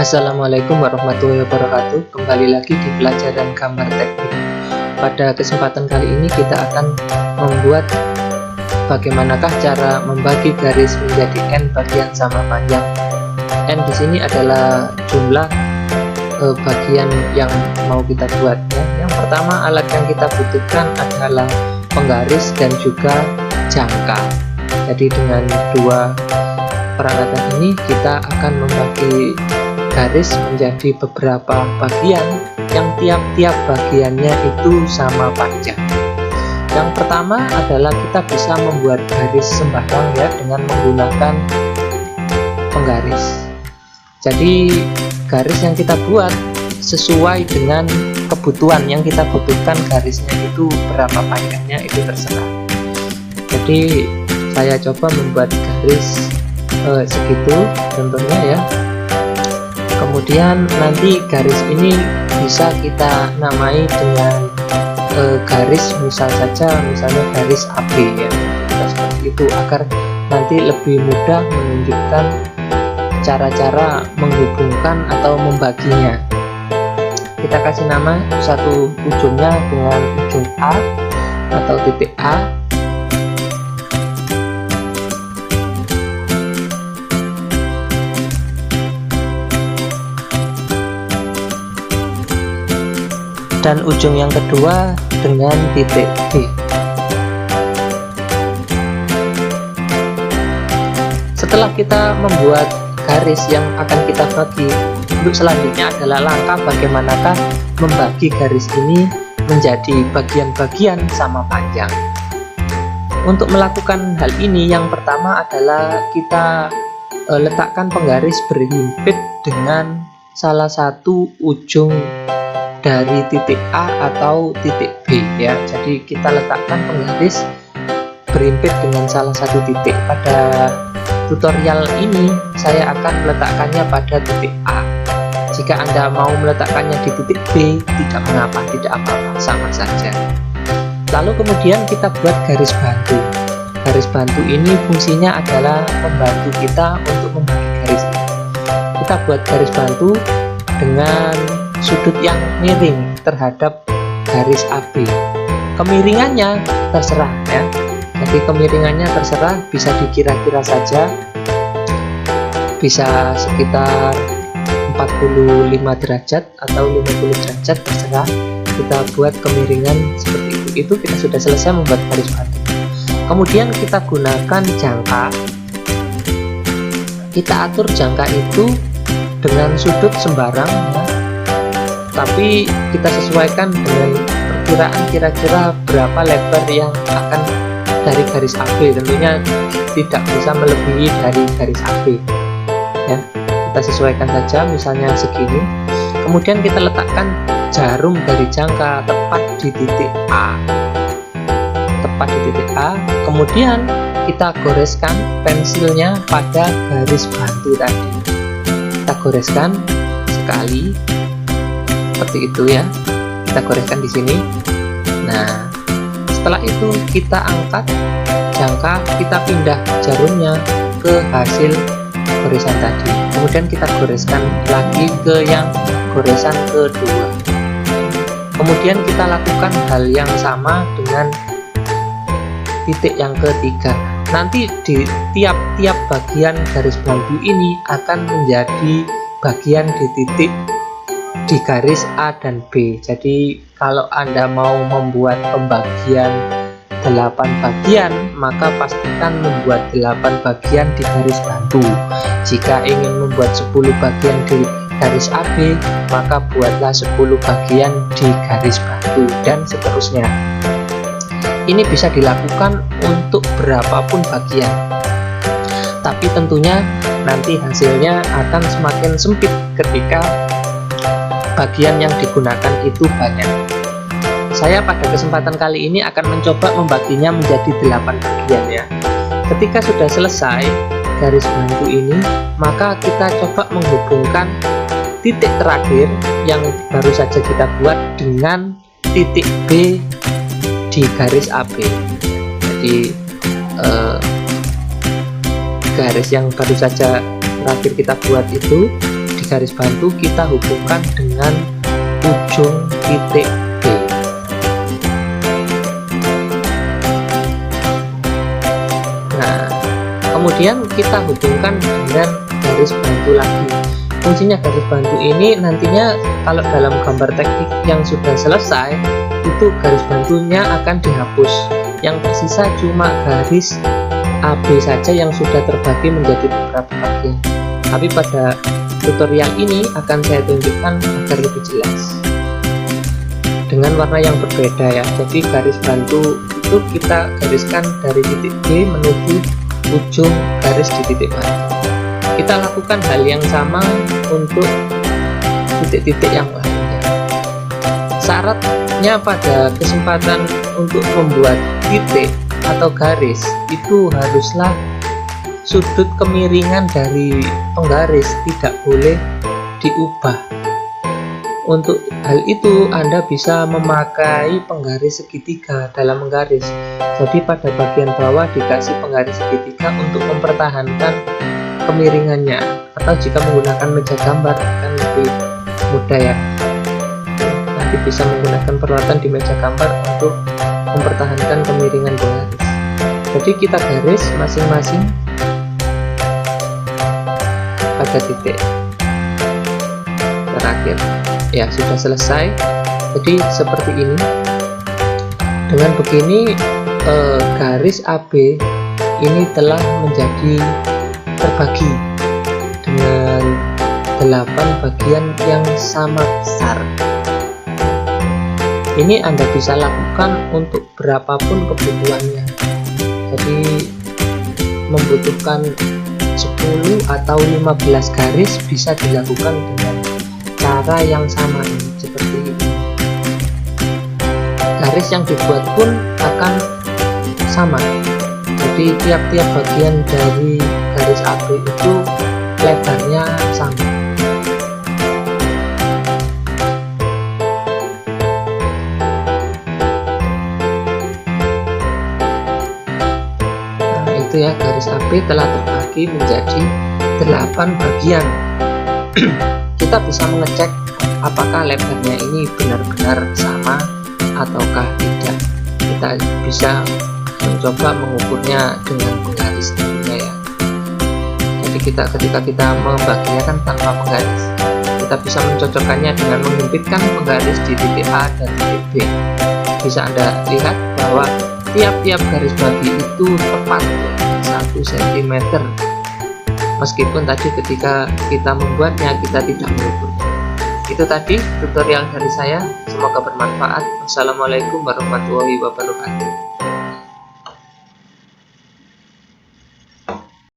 Assalamualaikum warahmatullahi wabarakatuh. Kembali lagi di pelajaran gambar teknik. Pada kesempatan kali ini kita akan membuat bagaimanakah cara membagi garis menjadi n bagian sama panjang. N di sini adalah jumlah bagian yang mau kita buat. Yang pertama, alat yang kita butuhkan adalah penggaris dan juga jangka. Jadi dengan dua peralatan ini kita akan membagi garis menjadi beberapa bagian yang tiap-tiap bagiannya itu sama panjang. Yang pertama adalah kita bisa membuat garis sembarang dengan menggunakan penggaris. Jadi garis yang kita buat sesuai dengan kebutuhan yang kita butuhkan, garisnya itu berapa panjangnya itu terserah. Jadi saya coba membuat garis segitu contohnya Kemudian nanti garis ini bisa kita namai dengan garis misalnya garis AB seperti itu, agar nanti lebih mudah menunjukkan cara-cara menghubungkan atau membaginya. Kita kasih nama satu ujungnya dengan ujung A atau titik A. Dan ujung yang kedua dengan titik B. Setelah kita membuat garis yang akan kita bagi, untuk selanjutnya adalah langkah bagaimanakah membagi garis ini menjadi bagian-bagian sama panjang. Untuk melakukan hal ini, yang pertama adalah kita letakkan penggaris berhimpit dengan salah satu ujung dari titik A atau titik B Jadi kita letakkan penggaris berhimpit dengan salah satu titik. Pada tutorial ini saya akan meletakkannya pada titik A. Jika Anda mau meletakkannya di titik B, tidak mengapa, tidak apa-apa, sama saja. Lalu kemudian kita buat garis bantu. Garis bantu ini fungsinya adalah membantu kita untuk membagi garis ini. Kita buat garis bantu dengan sudut yang miring terhadap garis AB. Kemiringannya terserah Jadi kemiringannya terserah, bisa dikira-kira saja, bisa sekitar 45 derajat atau 50 derajat, terserah. Kita buat kemiringan seperti itu. Kita sudah selesai membuat garis bantu. Kemudian kita gunakan jangka. Kita atur jangka itu dengan sudut sembarang tapi kita sesuaikan dengan perkiraan kira-kira berapa lebar yang akan dari garis AB. Tentunya tidak bisa melebihi dari garis AB Kita sesuaikan saja, misalnya segini. Kemudian kita letakkan jarum dari jangka tepat di titik A. Kemudian kita goreskan pensilnya pada garis bantu tadi. Kita goreskan sekali seperti itu kita goreskan di sini. Nah, setelah itu kita angkat jangka, kita pindah jarumnya ke hasil goresan tadi. Kemudian kita goreskan lagi ke yang goresan kedua. Kemudian kita lakukan hal yang sama dengan titik yang ketiga. Nanti di tiap-tiap bagian garis bantu ini akan menjadi bagian di titik di garis A dan B. Jadi kalau Anda mau membuat pembagian 8 bagian, maka pastikan membuat 8 bagian di garis bantu. Jika ingin membuat 10 bagian di garis AB, maka buatlah 10 bagian di garis bantu, dan seterusnya. Ini bisa dilakukan untuk berapapun bagian, tapi tentunya nanti hasilnya akan semakin sempit ketika bagian yang digunakan itu banyak. Saya pada kesempatan kali ini akan mencoba membaginya menjadi 8 bagian Ketika sudah selesai garis bantu ini, maka kita coba menghubungkan titik terakhir yang baru saja kita buat dengan titik B di garis AB. Jadi garis yang baru saja terakhir kita buat itu di garis bantu kita hubungkan dengan ujung titik B. Nah, kemudian kita hubungkan dengan garis bantu lagi. Fungsinya garis bantu ini nantinya kalau dalam gambar teknik yang sudah selesai, itu garis bantunya akan dihapus. Yang tersisa cuma garis AB saja yang sudah terbagi menjadi beberapa bagian. Tapi pada tutorial ini akan saya tunjukkan agar lebih jelas dengan warna yang berbeda ya. Jadi garis bantu itu kita gariskan dari titik B menuju ujung garis di titik bantu. Kita lakukan hal yang sama untuk titik-titik yang lainnya. Syaratnya pada kesempatan untuk membuat titik atau garis itu haruslah sudut kemiringan dari penggaris tidak boleh diubah. Untuk hal itu Anda bisa memakai penggaris segitiga dalam menggaris. Jadi pada bagian bawah dikasih penggaris segitiga untuk mempertahankan kemiringannya, atau jika menggunakan meja gambar akan lebih mudah ya. Nanti bisa menggunakan peralatan di meja gambar untuk mempertahankan kemiringan garis. Jadi kita garis masing-masing pada titik terakhir. Ya, sudah selesai. Jadi seperti ini. Dengan begini garis AB ini telah menjadi terbagi dengan 8 bagian yang sama besar. Ini Anda bisa lakukan untuk berapapun kebutuhannya. Jadi membutuhkan 10 atau 15 garis bisa dilakukan dengan cara yang sama seperti ini. Garis yang dibuat pun akan sama. Jadi tiap-tiap bagian dari garis AB itu lebarnya sama. Nah, itu ya, garis AB telah terbagi menjadi 8 bagian. Kita bisa mengecek apakah lebarnya ini benar-benar sama ataukah tidak. Kita bisa mencoba mengukurnya dengan penggaris tentunya ya. Jadi ketika kita membaginya kan tanpa penggaris, kita bisa mencocokkannya dengan menghempitkan penggaris di titik A dan titik B. Bisa Anda lihat bahwa tiap-tiap garis bagi itu tepat 1 cm, meskipun tadi ketika kita membuatnya kita tidak mengukurnya. Itu tadi tutorial dari saya, semoga bermanfaat. Wassalamualaikum warahmatullahi wabarakatuh.